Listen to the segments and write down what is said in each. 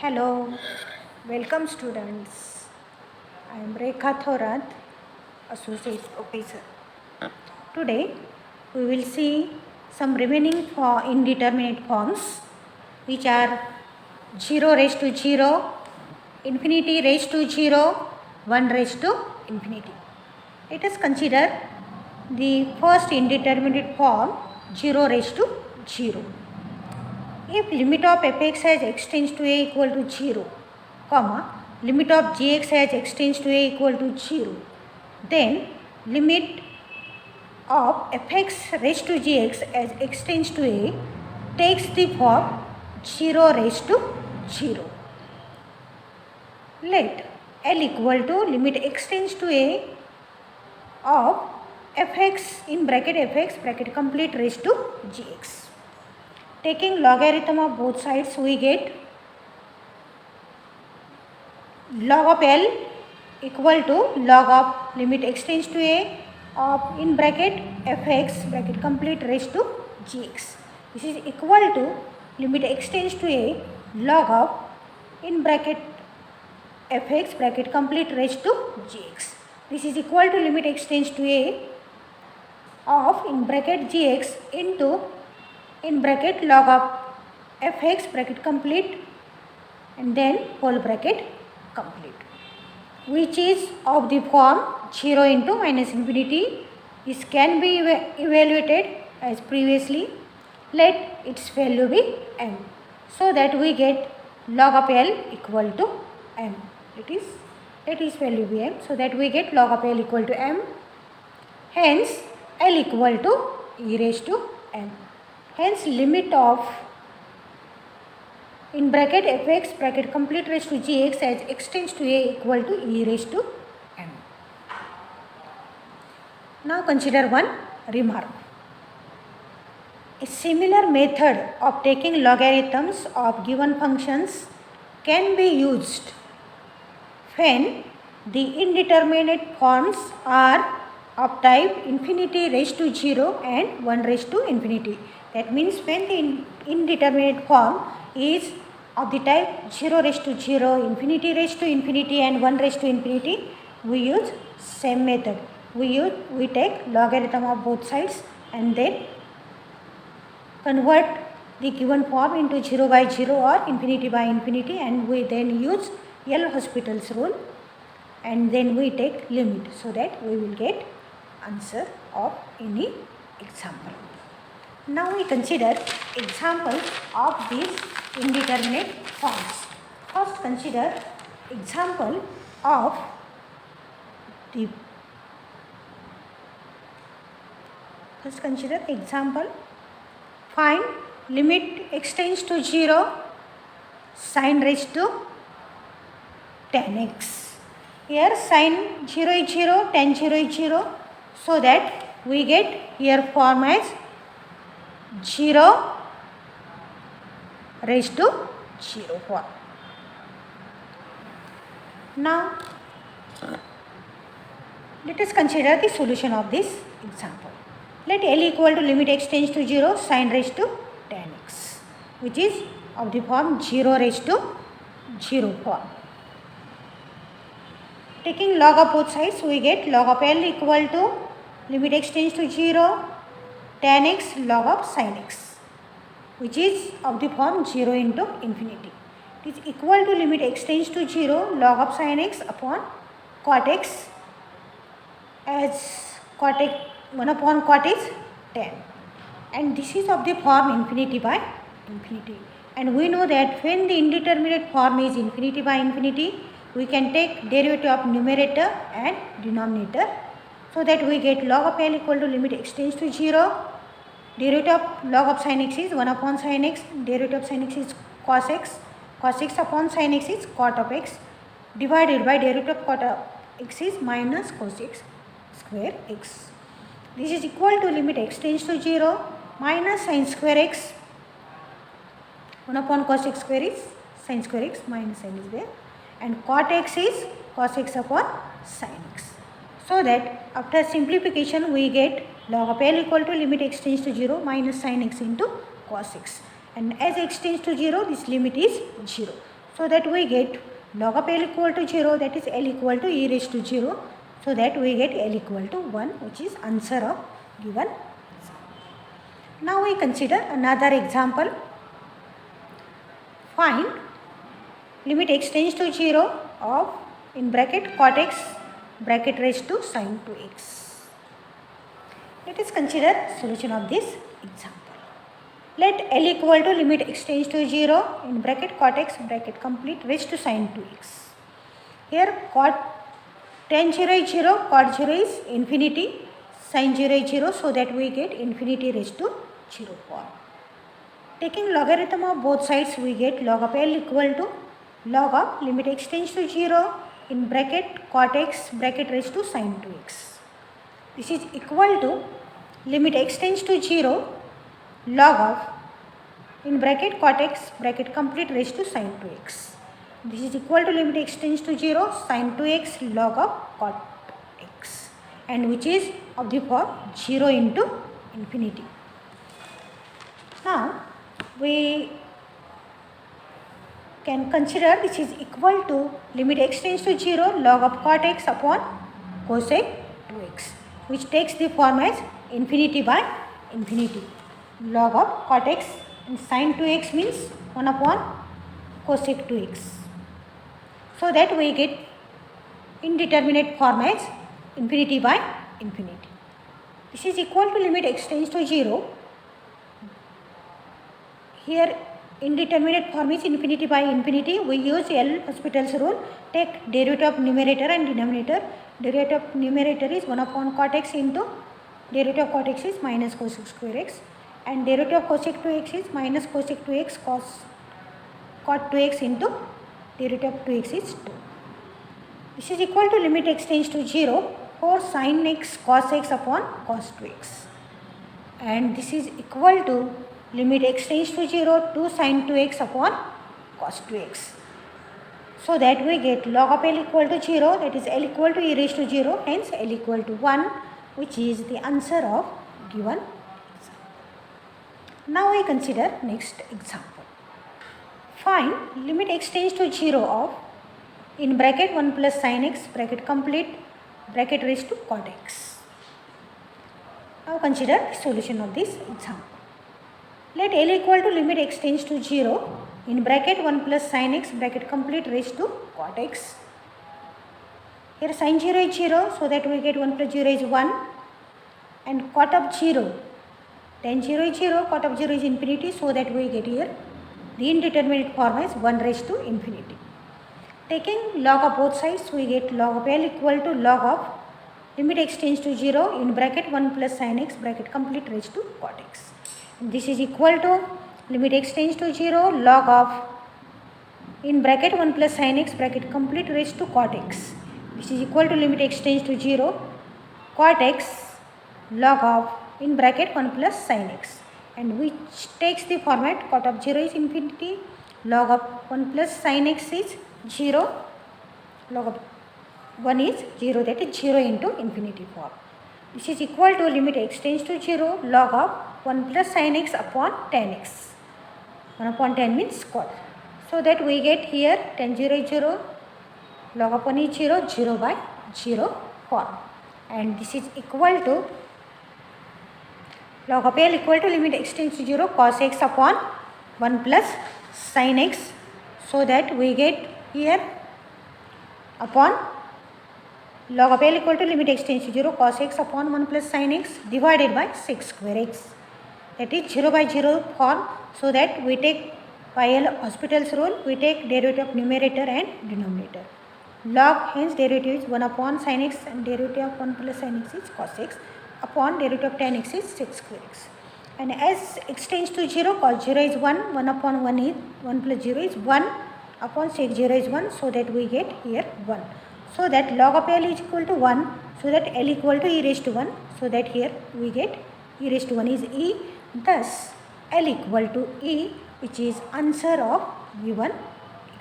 Hello, welcome students. I am Rekha Thorat, Associate Professor. Today we will see some remaining for indeterminate forms which are 0 raised to 0, infinity raised to 0, 1 raised to infinity. Let us consider the first indeterminate form 0 raised to 0. If limit of fx has x tends to a equal to 0, comma, limit of gx has x tends to a equal to 0, then limit of fx raised to gx as x tends to a takes the form 0 raised to 0. Let L equal to limit x tends to a of fx in bracket fx bracket complete raised to gx. Taking logarithm of both sides, we get log of L equal to log of limit x tends to a of in bracket fx bracket complete raised to gx. This is equal to limit x tends to a log of in bracket fx bracket complete raised to gx. This is equal to limit x tends to a of in bracket gx into in bracket log of fx bracket complete and then whole bracket complete, which is of the form 0 into minus infinity. This can be evaluated as previously. Let its value be m, so that we get log of L equal to m. Let its value be m, so that we get log of L equal to m. Hence L equal to e raised to m. Hence limit of in bracket fx bracket complete raised to gx as x tends to a equal to e raised to m. Now consider one remark. A similar method of taking logarithms of given functions can be used when the indeterminate forms are of type infinity raised to 0 and 1 raised to infinity. That means when the indeterminate form is of the type 0 raised to 0, infinity raised to infinity and 1 raised to infinity, we use same method. We take logarithm of both sides and then convert the given form into 0 by 0 or infinity by infinity, and we then use L'Hospital's rule and then we take limit, so that we will get answer of any example. Now we consider examples of these indeterminate forms. First consider example of the find limit x tends to 0 sin raised to tan x. Here sin 0 is 0, tan 0 is 0, so that we get here form as 0 raised to 0 form. Now let us consider the solution of this example. Let L equal to limit x tends to 0 sin raised to tan x, which is of the form 0 raised to 0 form. Taking log of both sides, we get log of L equal to limit x tends to 0 tan x log of sin x, which is of the form 0 into infinity. It is equal to limit x tends to 0 log of sin x upon cot x, as cot x 1 upon cot is tan, and this is of the form infinity by infinity. And we know that when the indeterminate form is infinity by infinity, we can take derivative of numerator and denominator, so that we get log of L equal to limit x tends to 0. Derivative of log of sin x is 1 upon sin x, derivative of sin x is cos x, cos x upon sin x is cot of x, divided by derivative of cot of x is minus cos x square x. This is equal to limit x tends to 0 minus sin square x, 1 upon cos x square is sin square x, minus sin is there, and cot x is cos x upon sin x. So that after simplification we get log of L equal to limit x tends to 0 minus sin x into cos x, and as x tends to 0 this limit is 0. So that we get log of L equal to 0, that is L equal to e raised to 0. So that we get L equal to 1, which is answer of given. Now we consider another example. Find limit x tends to 0 of in bracket cot x bracket raised to sin 2x. Let us consider solution of this example. Let L equal to limit x tends to 0 in bracket cot x bracket complete raised to sin 2x. Here cot tan 0 is 0, cot 0 is infinity, sin 0 is 0, so that we get infinity raised to 0 form. Taking logarithm of both sides, we get log of L equal to log of limit x tends to 0 in bracket cot x bracket raised to sin 2x. This is equal to limit x tends to 0 log of in bracket cot x bracket complete raised to sin 2x. This is equal to limit x tends to 0 sin 2x log of cot x, and which is of the form 0 into infinity. Now we can consider this is equal to limit x tends to 0 log of cot x upon cosec 2x, which takes the form as infinity by infinity. Log of cot x and sin 2x means 1 upon cosec 2x. So that we get indeterminate form as infinity by infinity. This is equal to limit x tends to 0. Here indeterminate form is infinity by infinity. We use L'Hospital's rule. Take derivative of numerator and denominator. Derivative of numerator is 1 upon cot x into derivative of cot x is minus cosec square x, and derivative of cosec 2x is minus cosec 2x cot 2x into derivative of 2x is 2. This is equal to limit x tends to 0 for sin x cos x upon cos 2x, and this is equal to limit x tends to 0 to sin 2x upon cos 2x. So that we get log of L equal to 0, that is L equal to e raised to 0, hence L equal to 1, which is the answer of given example. Now we consider next example. Find limit x tends to 0 of in bracket 1 plus sin x bracket complete bracket raised to cot x. Now consider solution of this example. Let L equal to limit x tends to 0 in bracket 1 plus sin x bracket complete raised to cot x. Here sin 0 is 0, so that we get 1 plus 0 is 1, and cot of 0, tan 0 is 0, cot of 0 is infinity, so that we get here the indeterminate form as 1 raised to infinity. Taking log of both sides, we get log of L equal to log of limit x tends to 0 in bracket 1 plus sin x bracket complete raised to cot x. This is equal to limit x tends to 0 log of in bracket 1 plus sin x bracket complete raised to cot x. This is equal to limit x tends to 0 cot x log of in bracket 1 plus sin x, and which takes the format cot of 0 is infinity, log of 1 plus sin x is 0, log of 1 is 0, that is 0 into infinity form. This is equal to limit x tends to 0 log of 1 plus sin x upon tan x. 1 upon tan means cot. So that we get here tan 0 is 0, log of 1 is 0, 0 by 0 form. And this is equal to log of L equal to limit x tends to 0 cos x upon 1 plus sin x. So that we get here upon log of L equal to limit x tends to 0 cos x upon 1 plus sin x divided by sec square x. That is 0 by 0 form. So that we take by L'Hospital's rule, we take derivative of numerator and denominator. Log, hence derivative is 1 upon sin x, and derivative of 1 plus sin x is cos x, upon derivative of tan x is sec square x. And as x tends to 0, cos 0 is 1, 1 upon 1 is 1 plus 0 is 1, upon sec 0 is 1, so that we get here 1. So that log of L is equal to 1, so that L equal to e raised to 1, so that here we get e raised to 1 is e, thus L equal to e, which is answer of given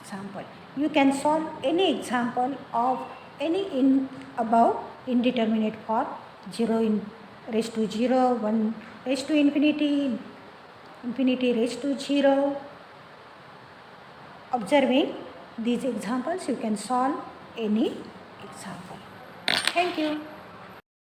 example. You can solve any example of any in above indeterminate form, 0 in raised to 0, 1 raised to infinity, infinity raised to 0, observing these examples, you can solve any example. Thank you.